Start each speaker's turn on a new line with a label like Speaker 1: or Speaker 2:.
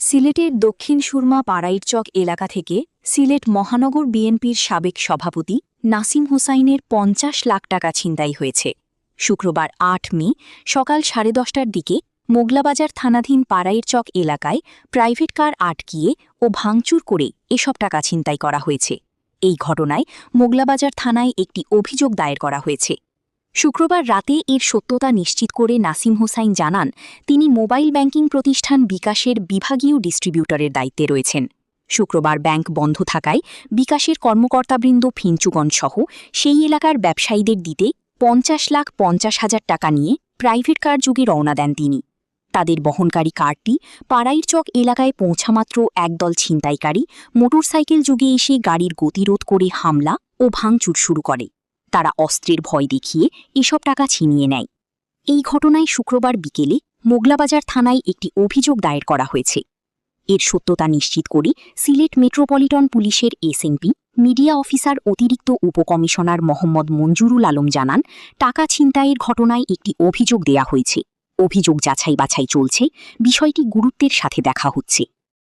Speaker 1: সিলেটের দক্ষিণ সুরমা পাড়াইরচক এলাকা থেকে সিলেট মহানগর বিএনপির সাবেক সভাপতি নাসিম হোসাইনের ৫০ লাখ টাকা ছিনতাই হয়েছে। শুক্রবার ৮ মে সকাল 10:30টার দিকে মোগলাবাজার থানাধীন পাড়াইরচক এলাকায় প্রাইভেট কার আটকিয়ে ও ভাঙচুর করে এসব টাকা ছিনতাই করা হয়েছে। এই ঘটনায় মোগলাবাজার থানায় একটি অভিযোগ দায়ের করা হয়েছে। শুক্রবার রাতে এর সত্যতা নিশ্চিত করে নাসিম হোসাইন জানান, তিনি মোবাইল ব্যাংকিং প্রতিষ্ঠান বিকাশের বিভাগীয় ডিস্ট্রিবিউটরের দায়িত্বে রয়েছেন। শুক্রবার ব্যাংক বন্ধ থাকায় বিকাশের কর্মকর্তাবৃন্দ ফিঞ্চুগঞ্জসহ সেই এলাকার ব্যবসায়ীদের দিতে ৫০,৫০,০০০ টাকা নিয়ে প্রাইভেট কার যোগে রওনা দেন তিনি। তাদের বহনকারী কারটি পাড়াইরচক এলাকায় পৌঁছামাত্র একদল ছিনতাইকারী মোটরসাইকেল যোগে এসে গাড়ির গতিরোধ করে হামলা ও ভাঙচুর শুরু করে। তারা অস্ত্রের ভয় দেখিয়ে এসব টাকা ছিনিয়ে নেয়। এই ঘটনায় শুক্রবার বিকেলে মোগলাবাজার থানায় একটি অভিযোগ দায়ের করা হয়েছে। এর সত্যতা নিশ্চিত করে সিলেট মেট্রোপলিটন পুলিশের এসএনপি মিডিয়া অফিসার অতিরিক্ত উপকমিশনার মোহাম্মদ মঞ্জুরুল আলম জানান, টাকা ছিনতাইয়ের ঘটনায় একটি অভিযোগ দেয়া হয়েছে। অভিযোগ যাচাই বাছাই চলছে, বিষয়টি গুরুত্বের সাথে দেখা হচ্ছে।